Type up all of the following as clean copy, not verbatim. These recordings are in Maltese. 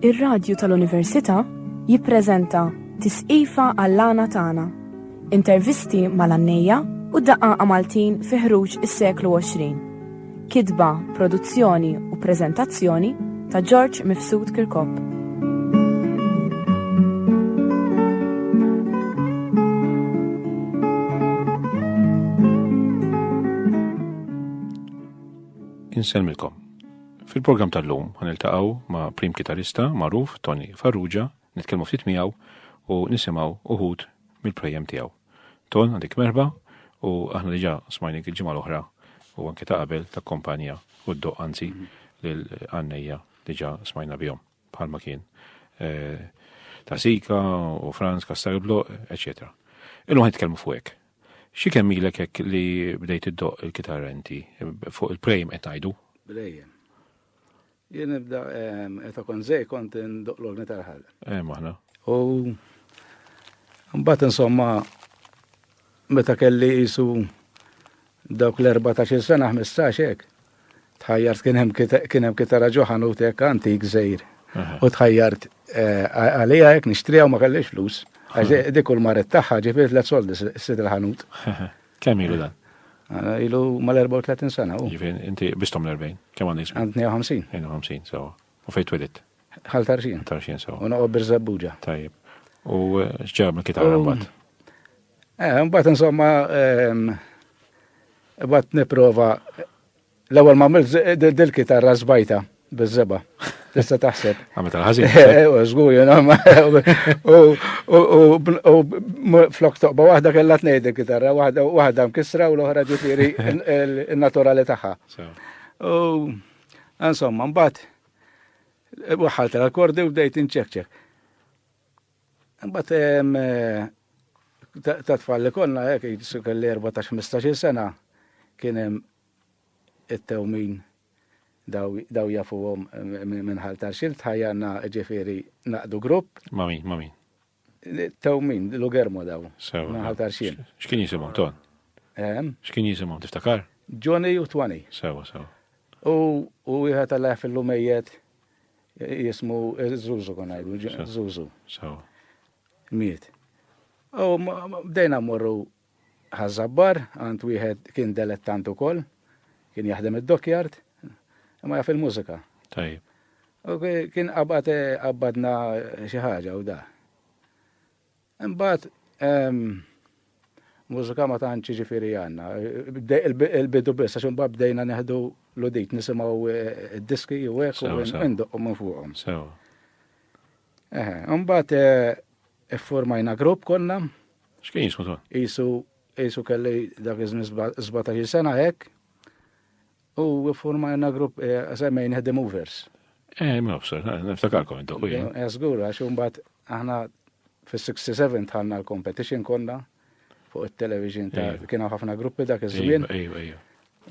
Ir-radju tal-Università jippreżenta Tisqifa għall-għana tagħna. Intervisti mal-għannejja u daqqa Maltin fi ħruġ is-seklu 20. Kitba, produzzjoni u preżentazzjoni ta' George Mifsud Kirkop. Inselmilkom. Fil-program tal-lum ħaniltaqgħu ma' prim kitarista magħruf Tony Farrugia, nitkellmu ftit miegħu u nisimgħu uħud mill-prejem tiegħu. Ton għandik merba u aħna diġà smajnik il-ġimgħa l-oħra u anke ta' qabel ta' kompanija u d-doq anzi lil għannejja diġà smajna bihom bħalma kien ta' Sika u Franz Castalblo, eċetera. Illum ħanitkellmu fuq hekk. Xi kemm ilek hekk li bdejt iddoq il-kitarra inti fuq il-prejem qed ngħidu? Bdejjem. Jien nibda qed kon żej kont ndoq l-orni tal-ħal. Maħna. U mbagħad insomma meta kelli qisu dawk l-14 sena 15 hekk. Tħajjart kien hemm kitarra ġoħanut hekk antik żgħir. U tħajjart għalija hekk nixtriha u ma kellix flus. Għax dik kull marret tagħha ġifiet let soldi sid il-ħanut. Kemm ilu dan? Ilu mal-34 sena. Ġifieri inti bistom l-40. Kemm għandek ismi? Għand 52. 52 sewa. U fejn twelid? Ħal Tarxin. Tarxin sewa. U noqgħod bir-Żabbuġa. Tajjeb. U x'ġab mill-kitarra mbagħad? Mbagħad insomma mbagħad nipprova l-ewwel ma għamilt dil-kitarra żbajta biż-żeba. Tista' taħseb. Għamilt tal-ħażin. Żgur u flok toqba waħda kellha tnejn il-kitarra, waħda mkissra u l-oħra ġifieri n-naturali tagħha. U insomma mbagħad waħħalt l-akkordi u bdejt inċekċek. Mbagħad ta' tfal li konna hekk kelli 14-15 sena kien hemm it-tewmin daw jafuhom minn ħal Tarxin tħajjarna ġifieri naqdu grupp. Ma' min? Tewmin, Lugermo daw. Minn ħal Tarxin. X'kien jisimhom Ton? X'kien jisimhom tiftakar? Johnny u Twani. Sewa. U wieħed Allah fil-lumejjed jismu Zuzu kon ngħidu, Zuzu. Sewa. Miet. U bdejna mmorru ħażabbar, għand wieħed kien dilettant ukoll, kien jaħdem id-dockyard, imma jaf il-mużika. Tajjeb. U kien qabbadna xi ħaġa u da. Imbagħad mużika ma tantx ġifieri għandna. Il-bidu biss għax imbagħad bdejna neħdu l-udit nisimgħu id-diski u hekk u ndoqqu minn fuqhom. Sewa. Imbagħad iffurmajna grupp konna. X'kien jismu Ton? Qisu kelli dak iż-żmien 17 sena hekk. U iffurmajna grupp semmejn The Movers. Ma bsor, niftakarkom intu. Żgur għax imbagħad aħna fis-67 tħallna l-competition konna fuq it-television kienu ħafna gruppi dak iż-żmien. Ejja.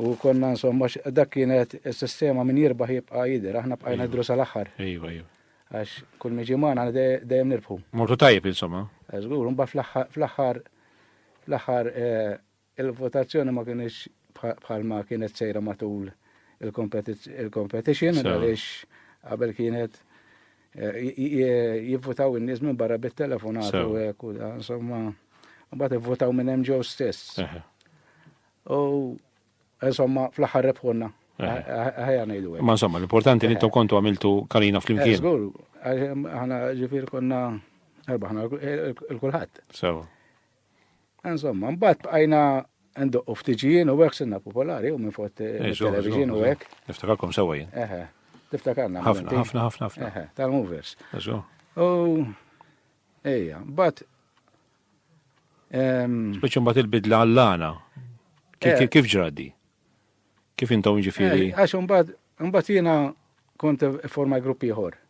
U konna insomma dak kienet is-sistema min jirbaħ jibqa' jidher, aħna bqajna ndru sal-aħħar. Ejja. Għax kull miġimana dejjem nirbħu. Mortu tajjeb insomma. Żgur, mbagħad fl-aħħar il-votazzjoni ma kienx bħalma kienet sejra matul il-competition, għaliex qabel kienet jivvotaw in-nies minn barra bit-telefonat u hekk u insomma mbagħad ivvotaw minn hemm ġew stess. U insomma fl-aħħar rebħulna. Ħajja ngħidu hekk. Ma insomma l-importanti li intom kontu għamiltu karina flimkien. Żgur, aħna ġifier konna erbaħna il-kulħadd. Sewa. Insomma, mbagħad bqajna ndoqqu ftiġijien u hekk sinna popolari u minn fuq il-television u hekk. Niftakarkom sewwa jien. Tiftakarna. Ħafna. Tal-movers. Eżu. U ejja, mbagħad Speċi mbagħad il-bidla għall-għana. Kif ġraddi? Kif intom ġifieri? Għax mbagħad jiena kont forma gruppi ieħor.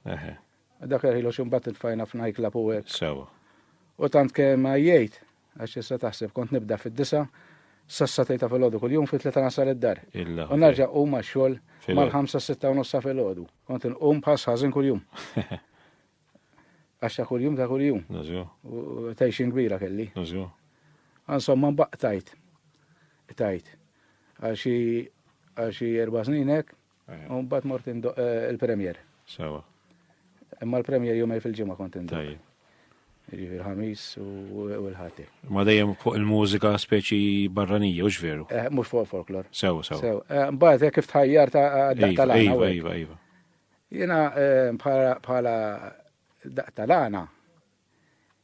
Dak il-ħilu mbagħad itfajna f'nightclub u hekk. Sewa. U tant kemm għajjejt għax issa taħseb kont nibda fid-9 sassatejta fil-ħodu kull-jum fit-3 nasal id-dar. U narġa' qum għax-xogħol mal-5-6 u nofsa fil-ħodu. Kont nqum bħas ħażin kull-jum. Għaxa kull-jum ta' kull-jum. U tgħixin kbira kelli. Insomma mbaqtajt. Għal xi 4 snin hekk u mbagħad mort il-Premier. Sewa. Imma l-premjer jumej fil-ġimgħa kont indoq. Tajjeb. Jiġifieri l-ħamis u l-ħati. Ma dejjem fuq il-mużika speċi barranija, ux veru? Mhux fuq folklor. Sew. Mbagħad kif tħajjar ta' daqtalana. Iva. Jiena bħala daqtalana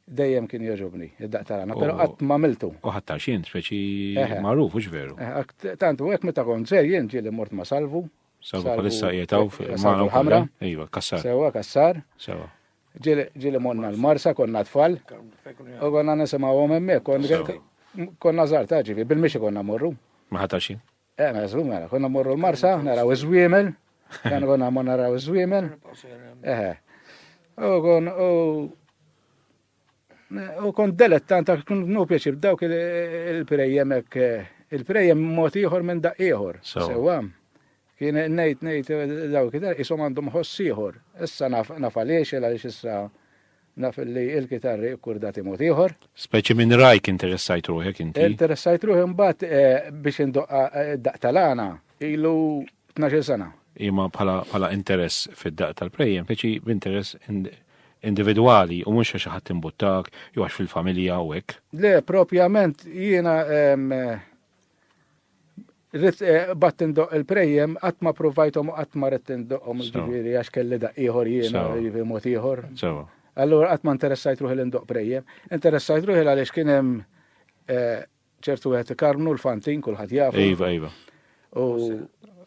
dejjem kien jogħġobni id-daqtalana, però qatt ma miltu. U ħattar xien speċi magħruf, ux veru? Tantu hekk meta kont żgħir jien ġieli mort ma' Salvu. Salvu bħalissa qiegħu Salvu ħamra. Iva, kassar. Sewa kassar. Sewa. Ġieli monna l-marsa, konna tfal. U konna nisimgħuhom hemmhekk, konna żgħar ta' ġifi, bil-mixi konna morru. Ma ħattar xien? Mela, konna morru l-marsa, naraw iż-żwiemel. Konna naraw iż-żwiemel. U kont dilettant nu pjaċi b'dawk il-prejjem il-prejjem mod ieħor minn daq ieħor. Sewa. Kien ngħid dawk ishom għandhom ħoss ieħor. Issa naf għaliex issa naf li l-kitarri kkurdati mod ieħor. Speċi minn rajk interessajt ruħek inti. Interessajt ruħi mbagħad biex indoqqa daq tal-għana ilu 12 sena. Ima bħala interess fid-daq tal-prejjem, speċi b'interess individuali u mhux xi ħadd imbuttak, jew għax fil-familja u hekk. Le, propjament jiena rrit batt indoq il-prejjem qatt ma provajthom u qatt ma rrid indoqhom ġifieri għax kelli daq ieħor jiena mod ieħor. Allura qatt ma interessajt ruħi l-indoq prejjem. Interessajt ruħi għaliex kien hemm ċertu wieħed Karmnu l-Fantin kulħadd jafu. Iva. U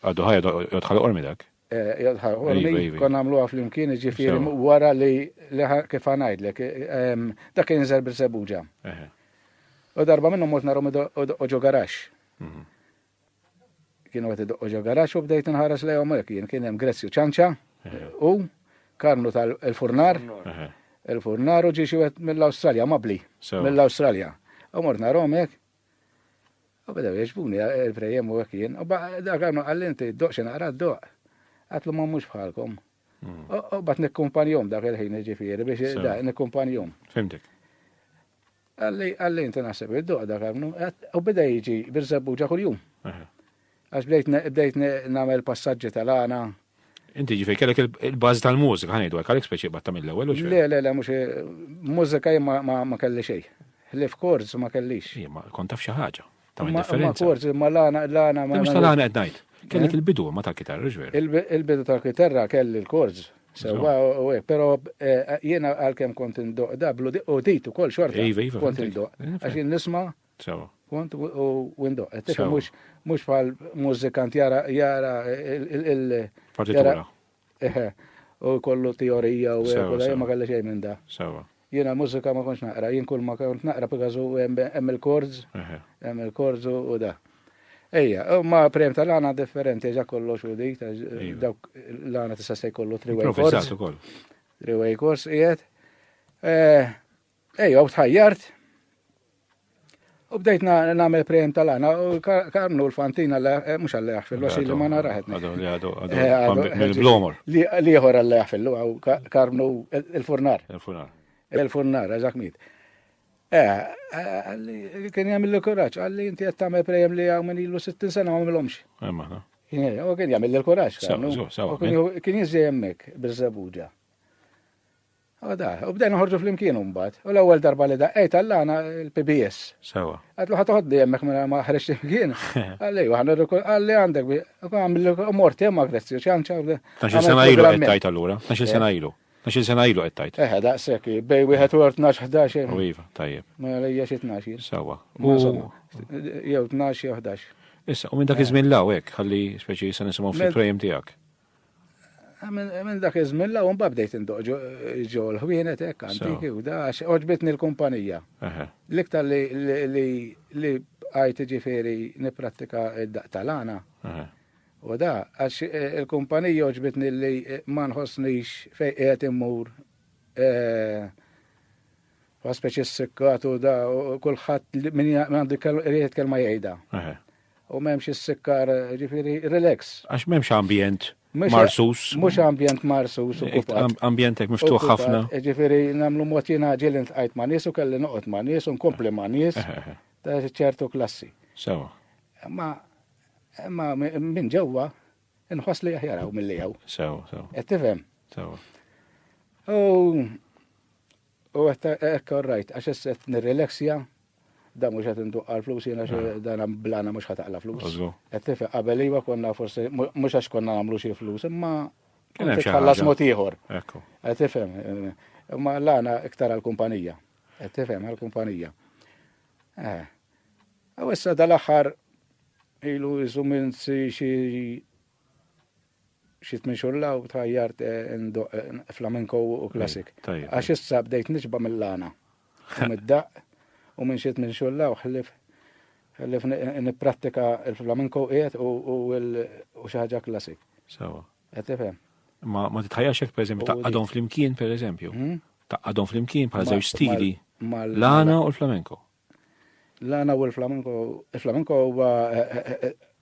għadu ħajja jodħal ormi dak. Jodħal ormi, konna għamluha fl-imkien ġifieri wara li kif ngħidlek dak kien inżel bil-Sebuġa. U darba minnhom mort narhom oġo garax. Kienu għet id-doqqo garax u bdejt nħaras lejhom hekk kien hemm Grezzju ċanċa u Karnu tal-Furnar. Il-Furnar u ġie xi wieħed mill-Awstralja, Mabli, mill-Awstralja. U mort narhom hekk. U bdew jgħixbuni il-prejjem u hekk jien. U dak għamlu għalli inti ddoq xi naqra ddoq. Għatlu ma mhux bħalkom. U bat nikkumpanjhom dak il-ħin ġifieri biex nikkumpanjhom. Fimtek. Għalli inti naħseb id-doq dak għamlu. U beda jiġi bir-Żebbuġa kuljum. Għax bdejt nagħmel passaġġi tal-għana. Inti ġifej kellek il-bażi tal-mużika ħanejdu hekk għalek speċi batta mill-ewwel u Le, mhux mużika ma kelli xejn. Ħlif korz ma kellix. Ma kont taf xi ħaġa. Tagħmel differenza. Ma korz ma l-għana ma. Mhux tal-għana qed ngħid. Kellek il-bidu ma tal-kitarra ġver. Il-bidu tal-kitarra kelli l-korz. Sewa u hekk, però jiena għalkemm kont indoq dablu u dit ukoll xorta. Kont indoq. Għax nisma' kont u indoq. Mhux bħal mużikant jara partitura. U kollu teorija u ma kelli xejn minn da. Sewa. Jiena mużika ma kontx naqra, jien kull ma kont naqra b'gażu hemm il-kords u da. Ejja, ma prem tal-għana differenti ġa kollox u dik, dawk l-għana tista' se jkollu three-way chords. Three-way chords qiegħed. Ejja, u tħajjart. U bdejt nagħmel prem tal-għana u Karnu l-Fantin mhux għalli jaħfillu għax li ma naraħetni. Mill-blomor. Li ieħor għalli jaħfillu għaw Karnu il-Furnar. Il-Furnar, eżatt. Kien jagħmel l-kuraġġ, għalli inti qed tagħmel prejem li hawn ilu 60 sena ma għamilhomx. U kien jagħmel l-kuraġġ kien jiżżej hemmhekk bir-Żebbuġa. U bdejna ħorġu fl-imkien mbagħad. U l-ewwel darba li daqqejt għall-għana il-PBS. Sewa. Għatlu ħatoħoddi hemmhekk ma ħreġx imkien. Għalli għandek għamil morti hemm Grezzju ċanċa. 12 sena ilu qed tajt allura. 12 sena ilu. 12 sena ilu qed tajt. Daqshekk bej wieħed u 12-11. Iva, tajjeb. Ma lejja xi 12. Sewa. Jew 12 jew 11. Issa, u minn dak iż-żmien law hekk ħalli speċi se nisimgħu fil-prejjem tiegħek. Minn dak iż-żmien law mbagħad bdejt indoq ġew l-ħwienet hekk antiki u da għax oġbitni l-kumpanija. L-iktar li għajt ġifieri nipprattika d-daq tal-għana. U da, għax il-kumpanija oġbitni li ma nħossnix fejn qiegħed immur speċi s-sikkatu da u kulħadd min għandu jrid kelma jgħidha. U m'hemmx is-sikkar ġifieri relax. Għax m'hemmx ambjent marsus. Mhux ambjent marsus u ambjentek miftuħ ħafna. Ġifieri nagħmlu mod jiena ġieli ntqajt ma' nies u kelli noqgħod ma' nies u nkompli ma' nies ta' ċertu klassi. Sewa. Imma minn ġewwa inħoss li jaħjaraw mill-li jew. Sewa. Qed tifhem? Sewa. U ekka rajt, għax esset nirrelaxja, da mux għat nduq għal-flus, jena dana blana mux għat għala flus. Użgu. Għattife, għabeliwa konna forse, mux għax konna namlu xie flus, imma Kien hemm xi tħallas ħaġa. motiħor. Ekku. Għattifem, imma l-għana iktar għal-kumpanija. Għattifem, għal-kumpanija. Għaw issa dal-axħar ilu jizu minn xiet minn xulla u tħajjart flamenco u klassik. Tajjeb. Għax issa bdejt nġba mill-lana. U mid-daq u minn xiet minn xulla u ħlif niprattika il-flamenco qiegħed u xi ħaġa klassik. Sawa. Qed tifhem? Ma titħajjax hekk pereżempju taqqadhom flimkien pereżempju. Taqqadhom flimkien bħala żewġ stili. L-għana u l-flamenco. L-għana u l-flamenco, il-flamenco huwa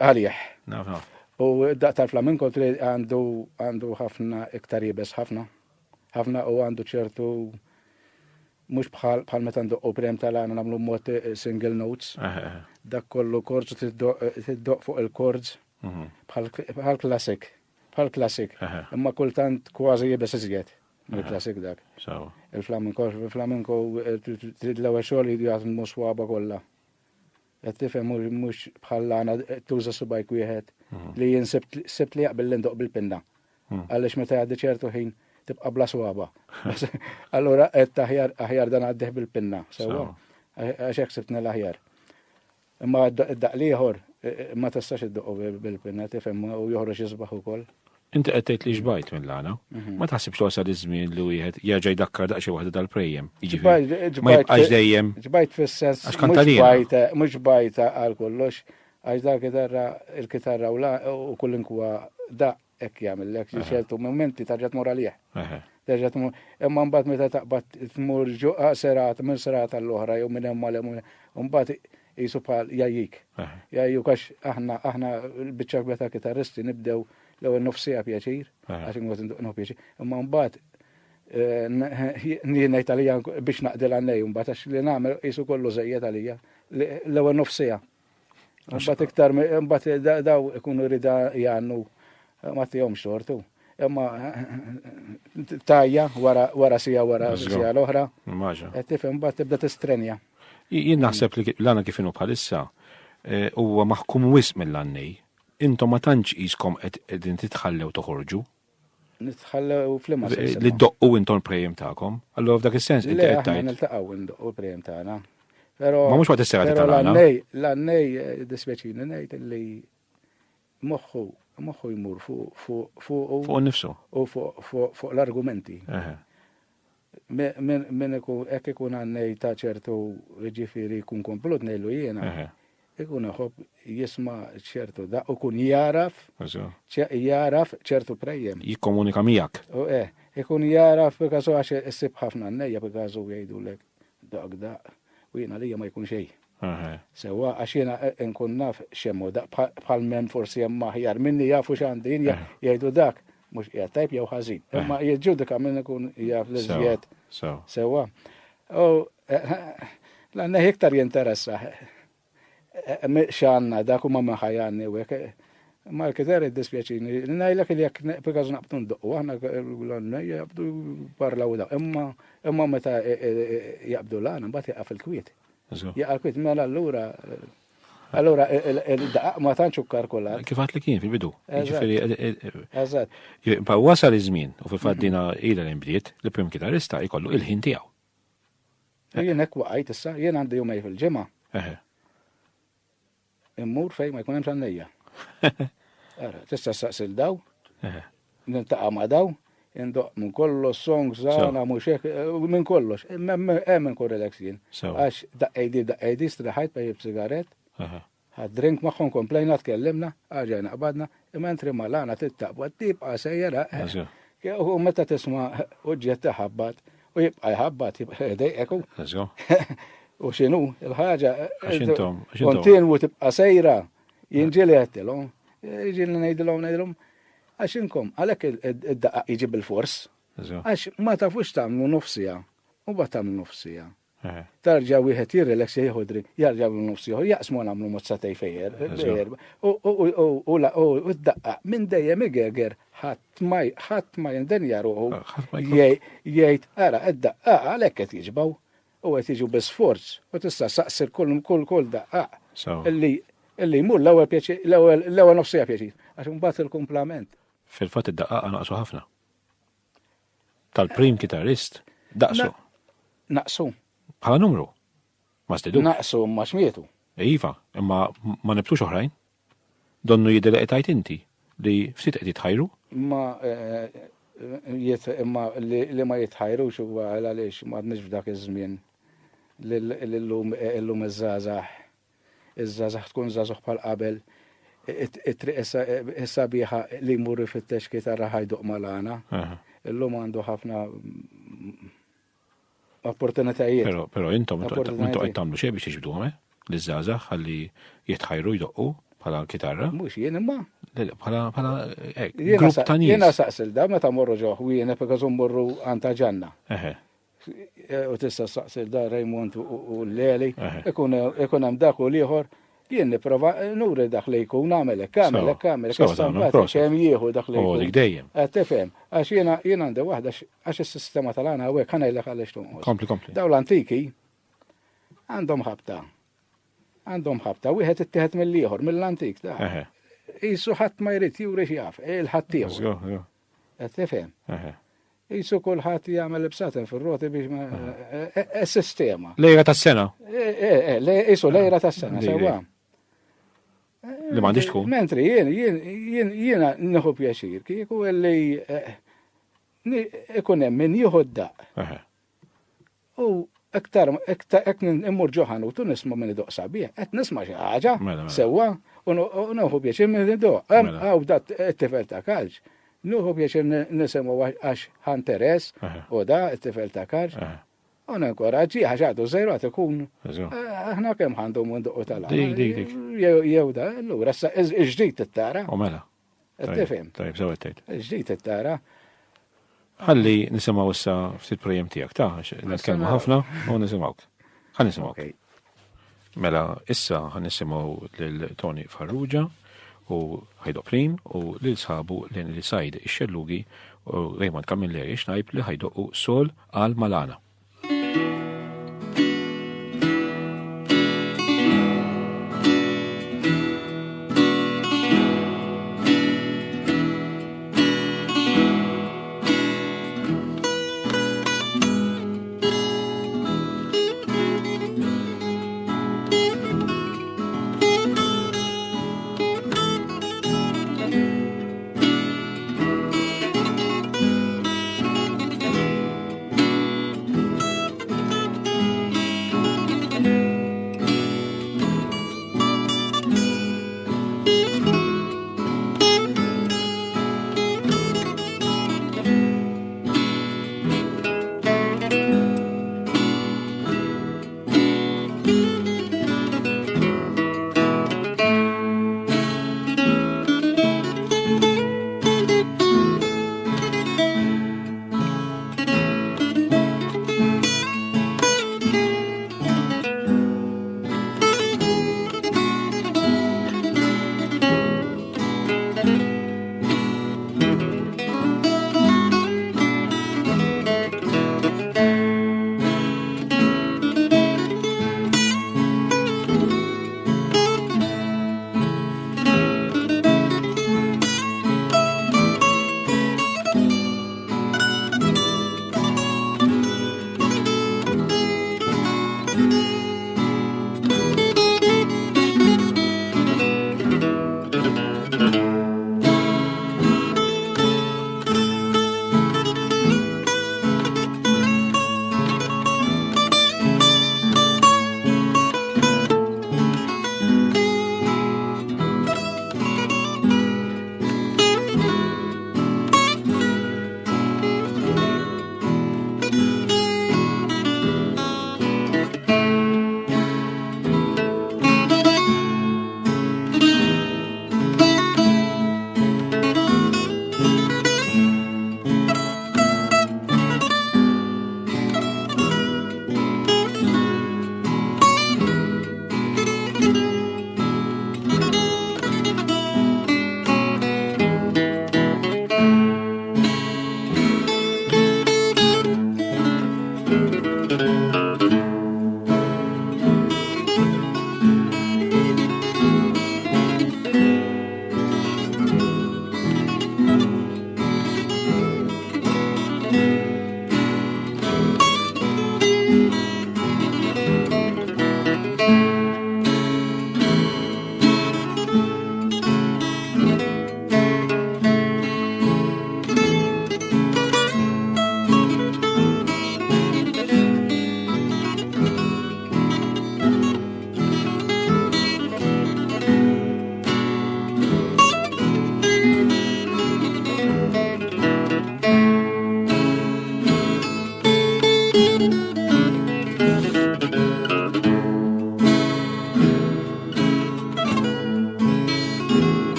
għalieħ. Naf. U daq tal-flamenco għandu ħafna iktar jibes ħafna u għandu ċertu mux bħal meta għandu oprem tal-għana namlu mod single notes. Dak kollu chords tiddoq fuq il-chords bħal klassik. Bħal klassik. Imma kultant kważi jibes iżjed mill-klassik dak. Il-flamenco l-ewwel xogħol jgħat muswaba kollha. Qed tifhem mhux bħal għana tuża subajk wieħed li jien sibt li jaqbel l-indoq bil-pinna. Għaliex meta jgħaddi ċertu ħin tibqa' bla swaba. Allura qed aħjar dan għaddih bil-pinna. Sewwa. Għax hekk sibtni l-aħjar. Imma d-daq li ieħor ma tistax iddoq bil-pinna tifhem u joħroġ jisbaħ ukoll. Inti qed tgħid li xbajt mill-għana. Ma taħsibx wasal iż-żmien li wieħed jerġa' jdakkar daqsxi waħda tal-prejjem. Ma jibqax dejjem. Ġbajt fis-sens mhux bajta għal kollox għax da il-kitarra u kullinkwa da hekk jagħmellek ċertu momenti tarġa' tmur għalih. Imma mbagħad meta taqbad tmur ġuqa serata minn serata l-oħra jew minn hemm għal mbagħad qisu bħal jajjik. Jajjuk għax aħna l-biċċa beta kitarristi nibdew l-ewwel nofsija pjaċir, għax inqgħod indoqnu pjaċir. Imma mbagħad ngħid għalija biex naqdel għannej mbagħad għax li nagħmel qisu kollu żejjed għalija l-ewwel nofsija. Mbagħad iktar mbagħad daw ikunu rida jgħannu ma tihomx tortu. Imma tajja wara sija l-oħra. Qed tifhem mbagħad tibda tistrenja. Jien naħseb li l-għana kif inhu bħalissa huwa maħkum wisq mill-għannej. Intom ma tantx qiskom qegħdin titħallew toħorġu. Nitħallew fl-imma. Li ddoqqu intom l-prejjem tagħkom. Allura f'dak is-sens inti qed tgħid. Niltaqgħu ndoqqu l-prejjem tagħna. Ma mhux waqt is-sera tal-għana. L-għannej dispjaċini ngħid li moħħu jmur fuq nnifsu. U fuq l-argumenti. Min hekk ikun għannej ta' ċertu ġifieri jkun komplut ngħidu jiena. Ikun iħobb jisma' ċertu da' u kun jaraf ċertu prejjem. Jikkomunika miegħek. Ikun jaraf bikażu għax issib ħafna nnejja bikażu jgħidulek da' u jiena lija ma jkun xejn. Sewwa għax jiena nkun naf xemmu da' bħal men forsi hemm aħjar minni jafu x'għandi jgħidu dak mhux qiegħed tajb jew ħażin. Imma jiġġudika min ikun jaf l-iżjed. Sewwa. L-għandna iktar jinteressa. Xanna dak huma ma ħajanni u hekk. Ma l-kitar id-dispjaċini. Ngħidlek li jekk bikażu naqbdu ndoqqu aħna jaqbdu parlaw da. Imma meta jaqbdu l-għana mbagħad jaqa' fil-kwiet. Jaqa' l-kwiet mela allura il-daqaq ma tantx ukkarkulat. Kif għad li kien fil-bidu. Eżatt. Pa wasal iż-żmien u fil-fatt dina ilha l-inbliet li prim kitarista jkollu il-ħin tiegħu. Jien hekk waqgħid issa, jien għandi jumej fil-ġimgħa. Immur fejn ma jkun hemm xannejja. Tista' saqsil daw, nintaqa' ma' daw, indoq minn kollox songs żgħana mhux hekk minn kollox. Hemm inkun relax jien. Għax daqqejdi straħajt bejjeb sigaret. Drink magħhom komplejna tkellimna, ġejna qabadna, imma entri malana tittaqbad tibqa' sejjera. U meta tisma' uġġett taħabbat u jibqa' jħabbat dejqek. U x'inhu il-ħaġa kontinwu tibqa' sejra jinġieli għedtilhom, jiġieli ngħidilhom għax inkom għalhekk id-daqqa jiġi bil-fors. Għax ma tafux tagħmlu nofsija u ma tagħmlu nofsija. Tarġa wieħed jirrelax jieħodri, jarġa nofs ieħor, jaqsmu nagħmlu mozzatej fejjer. U d-daqqa minn dejjem igeger ħadd ma jindenja ruħu jgħid ara id-daqqa għalhekk qed jiġbaw u qed jiġu bisforz u tista' saqsir kull daqqa illi jmur l-ewwel nofsija pjaċir għax imbagħad il-kumplament. Fil-fatt id-daqqa naqsu ħafna. Tal-prim kitarist daqsu. Naqsu. Bħala numru. Ma stidu. Naqsu ma xmietu. Iva, imma ma nibtux oħrajn. Donnu jidher qed tgħid inti li ftit qed jitħajru. Imma li ma jitħajrux huwa għaliex m'għadniex f'dak iż-żmien illum iż-żgħażagħ. Iż-żgħażagħ tkun żagħżugħ bħal qabel. It-triq issa bieħa li jmur ifittex kitarra ħajduq malana. Illum għandu ħafna opportunitajiet. Pero intom qed tagħmlu xejn biex jiġbduhom li żgħażagħ ħalli jitħajru jdoqqu bħala kitarra. Mhux jien imma. Bħala grupp ta' nies. Jiena saqsil da meta morru ġo ħwienet because mmorru għanta ġanna. U tista' saqsil da Raymond u Leli, ikun hemm dak u ieħor jien nipprova nuri dak li jkun nagħmel hekk kemm jieħu dak li jkun. Dik dejjem. Qed tifhem, għax jiena għandi waħda għax is-sistema tal-għana hawnhekk ħanejlek għaliex tunqos. Kompli. Daw l-antiki għandhom ħabta. Wieħed ittieħed mill-ieħor mill-antik da. Qisu ħadd ma jrid juri x'jaf, il-ħadd ieħor. Qed tifhem. Qisu kulħadd jagħmel ibsaten fir-roti biex sistema. Lejra tas-sena. Qisu lejra tas-sena sewwa. Li m'għandix tkun. Mentri jiena nieħu pjaċir kieku li ikun hemm min jieħu d-daq. U iktar immur ġoħan u tu nisma' min idoq sabiħ, qed nisma' xi ħaġa sewwa u nieħu pjaċir min idoq. Hawn dat it-tifel ta' kalġ. Nieħu pjaċir nisimgħu għax ħanteres u da it-tifel ta' kalġ. U ninkoraġġi ħaġatu żejrat ikun. Aħna kemm għandhom ndoqqu tal-għal. Jew da, allura issa ġdid it-tara. U mela. Tifhem. Tajb, sew tgħid. Ġdid it-tara. Ħalli nisimgħu issa ftit prejem tiegħek ta' nitkellmu ħafna u nisimgħuk. Ħa nisimgħuk. Mela issa ħa nisimgħu lil Tony Farrugia u ħajdoq prim u lil sħabu li sajd ix-xellugi u Raymond Camilleri xnajb li ħajdoqu sol għal Malana.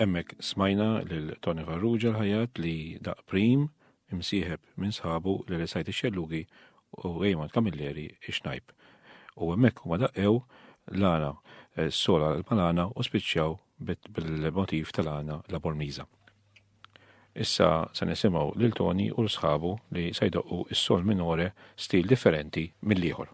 Emmek smajna lil Tony Farrugia l-ħajat li daq prim imsieħeb minn sħabu li sajt ix-xellugi u Raymond Camilleri ix-Xnajb. U emmek huma daqqew l-għana s-sola l-malana u spiċċjaw bil-motiv tal-għana la Bormiza. Issa se nisimgħu lil Tony u l-sħabu li sajdoqqu is-sol minore stil differenti mill-ieħor.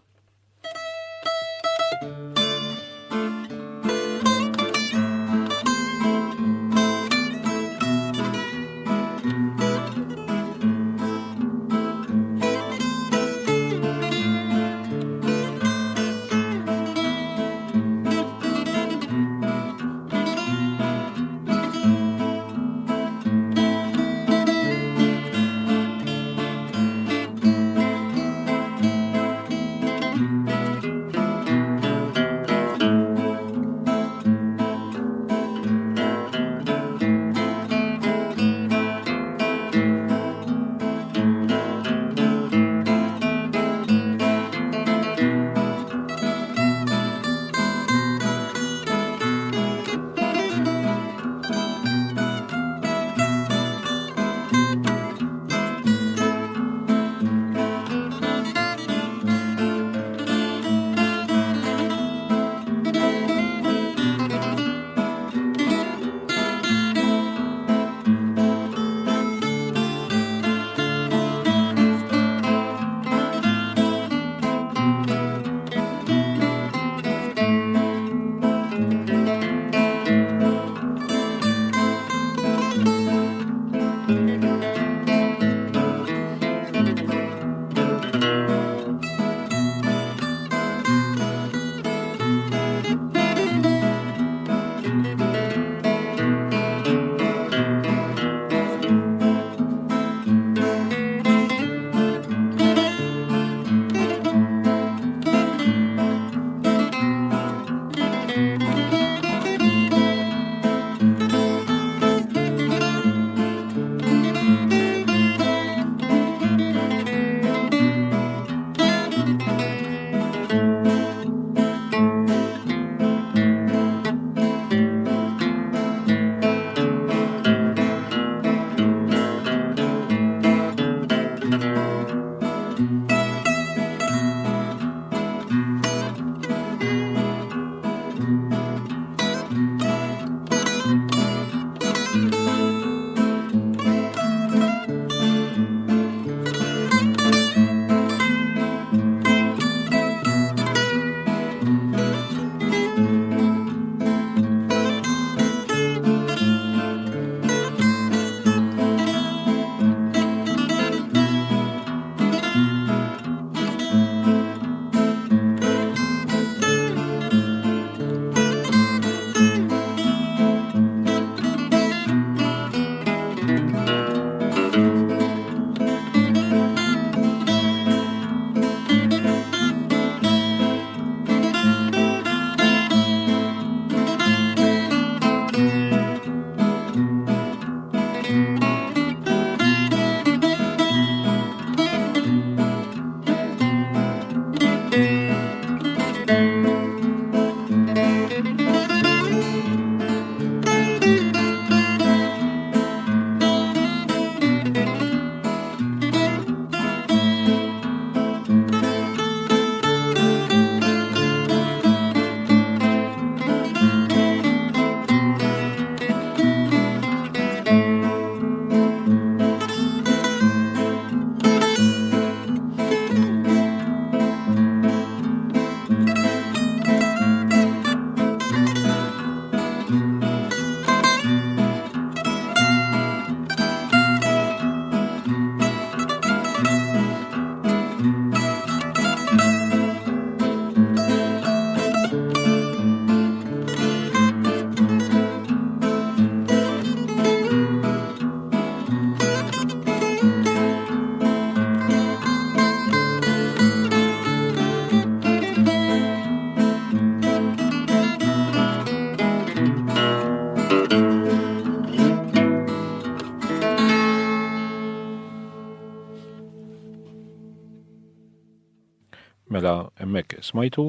Mela hemmhekk smajtu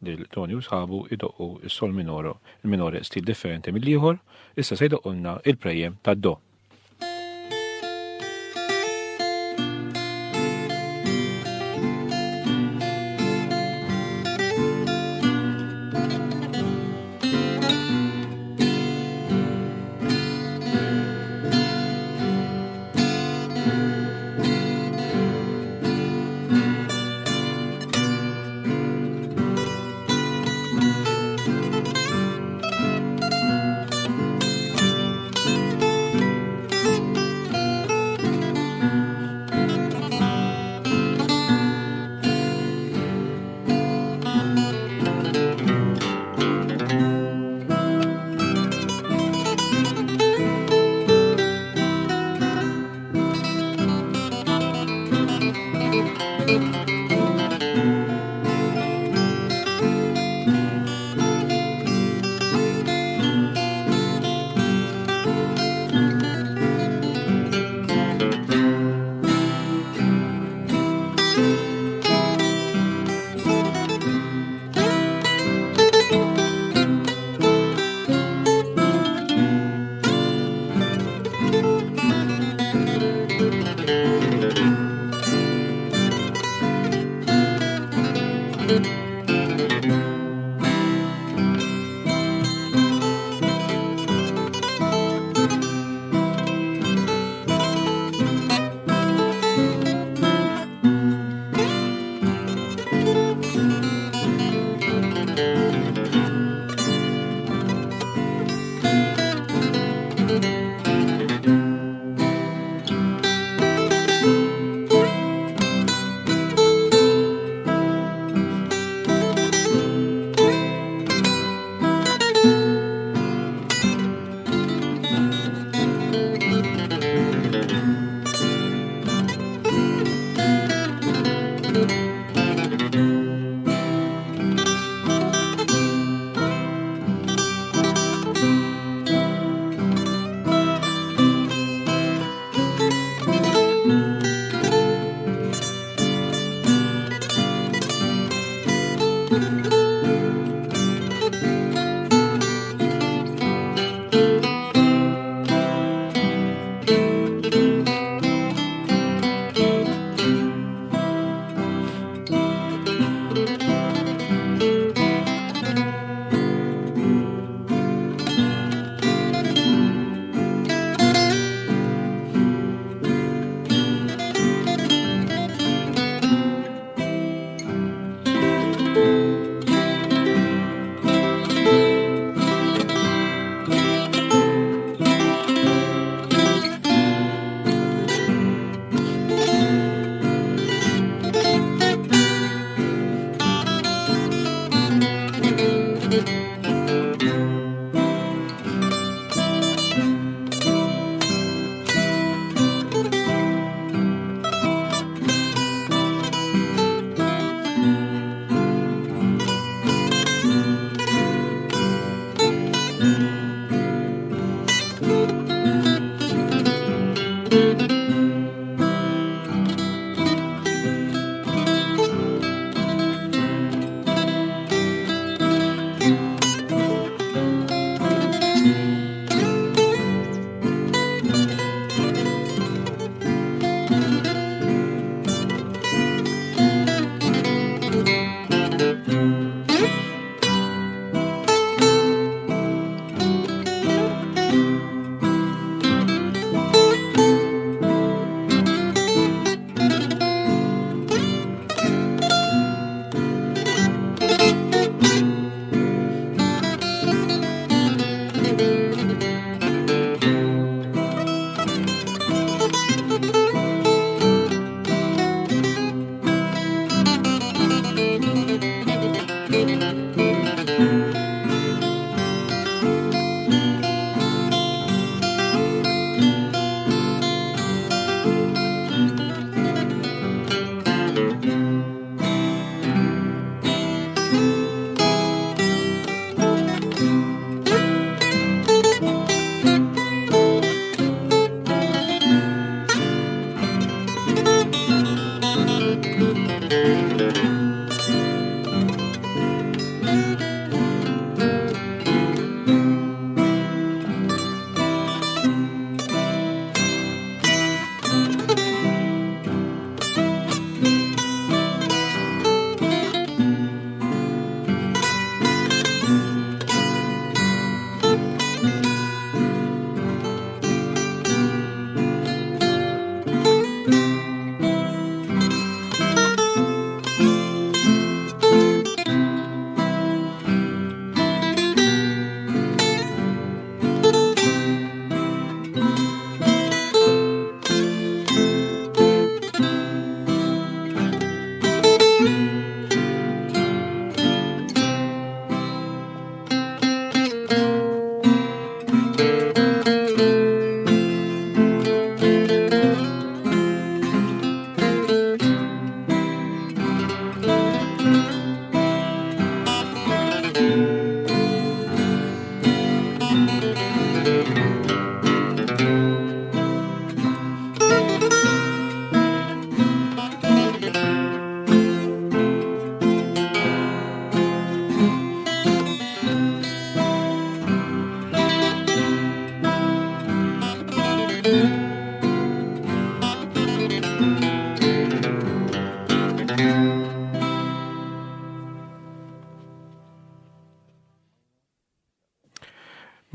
lil Tony u sħabu idoqqu is-sol il-minore stil differenti mill-ieħor, issa se jdoqqulna il-prejjem tad-do.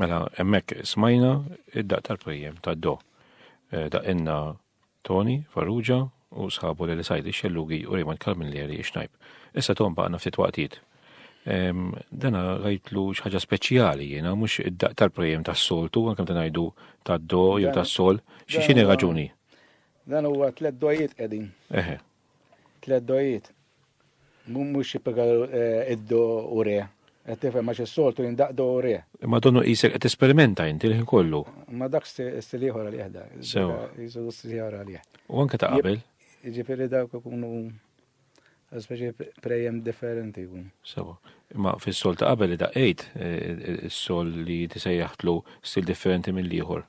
Mela, hemmhekk smajna id-daq tal-prejjem tad-do. Daqinna Tony Farrugia u sħabu li sajdi xellugi u Raymond Carmilleri ixnajb. Issa Tom baqna ftit waqtiet. Dana rajtlu xaġa speċjali jiena mhux id-daq tal-prejjem tas-soltu, anke meta ngħidu tad-do jew tas-sol, x'inhi raġuni? Dan huwa 3 dojiet qegħdin. 3 dojiet. Mhux jippegaw id-do u re. Qed tifhem għax is-soltu jindaq do u re. Ma donnu qisek qed tesperimenta inti l-ħin kollu. Ma dak stil ieħor għalih da. Jisu stil ieħor għalih. U anke ta' qabel. Jiġifieri dawk ikunu speċi prejjem differenti jkunu. Sewa. Imma fis-sol ta' qabel daqgħid is-sol li tisejjaħtlu stil differenti mill-ieħor.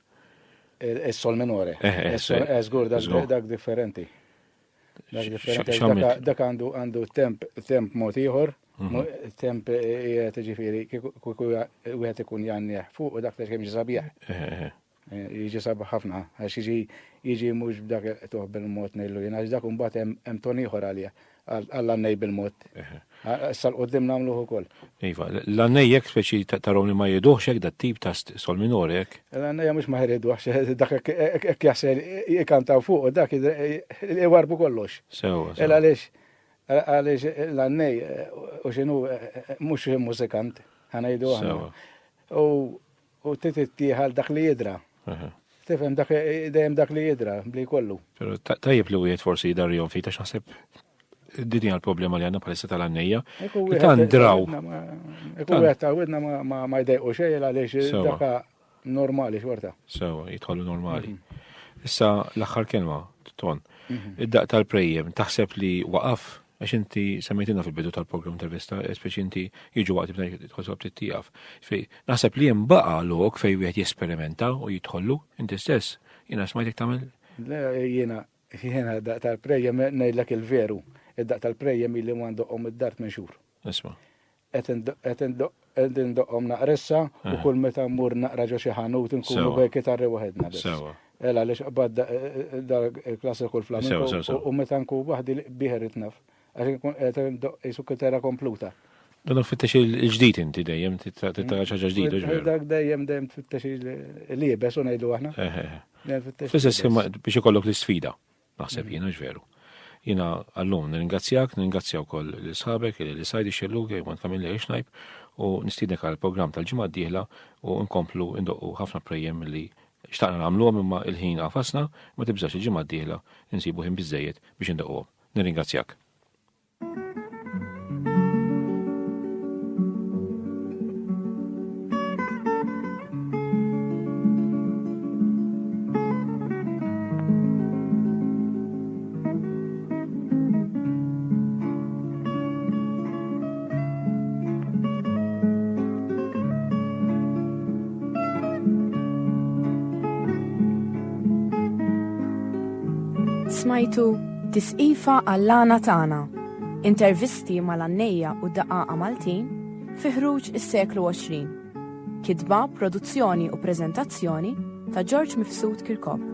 Is-sol minore. Żgur dak differenti. Dak għandu temp mod ieħor. Temp qiegħed ġifieri kieku wieħed ikun janneħ fuq u dak kemm jiġi sabiħ. Jiġi sabiħ ħafna għax jiġi mhux b'dak tuħ bil-mod ngħidlu jien għax dak imbagħad hemm ton ieħor għalih għall-għannej bil-mod. Issa l-qudiem nagħmluh ukoll. Iva, l-għannej jekk speċi tarawni ma jieduħx hekk dat-tip ta' sol minori hekk. L-għannejja mhux ma jieduħx dak hekk jaħsel jikantaw fuq u dak iwarbu kollox. Sewa. Għaliex l-għannej u xinu mux mużikant, ħanajdu għanna. U titittieħal dak li jidra. Tifhem dajem dak li jidra, bli kollu. Pero tajjeb li wieħed forsi jidarjon fita x'naħseb dini għal-problema li għanna palissa tal-għannejja. Tan draw. Ekku għet għawidna ma jdejqu xej għaliex daka normali xorta. Sewa, jitħollu normali. Issa l-axħar kelma, Ton, id-daq tal-prejjem, taħseb li waqaf għax inti semmejtina fil-bidu tal-program intervista, speċi inti jiġu waqt b'dajk tħossu tittijaf. Naħseb li jimbaqa lok fej wieħed jesperimenta u jitħollu, inti stess, jina smajtek tamel? Jena daq tal-prejjem ngħidlek il-veru, id-daq tal-prejjem li għandhom id-dart minn xhur. Isma. Qed indoqhom naqressa u kull meta mmur naqra ġo xi ħanut inkunu bejkitarri waħedna biss. Sewa. Għaliex bad klassiku l-flamenco u meta nkun waħdi biħer itnaf. Għaxin kun jisu kitara kompluta. Dan fittex il-ġdid inti dejjem, tittara ċaġa ġdida ġveru. Dak dejjem tfittex il-liebes u ngħidu aħna. Fissess biex ikollok l-sfida, naħseb jiena ġveru. Jiena għallum nirringrazzjaw kol l-sħabek, l-sajdi xellug, Raymond Carmilleri ixnajb, u nistidnek għal-program tal-ġimgħa d-dieħla u nkomplu indoqqu ħafna prejjem li xtaqna nagħmluhom imma il-ħin għafasna, ma tibżax il-ġimgħa d-dieħla insibu ħin biżejjed biex indaqquhom. Nirringrazzjak. Smajtu tisqifa għall-għana tagħna. Intervisti mal-għannejja u daqqa Maltin fi ħruġ is-seklu 20. Kitba, produzzjoni u preżentazzjoni ta' George Mifsud Kirkop.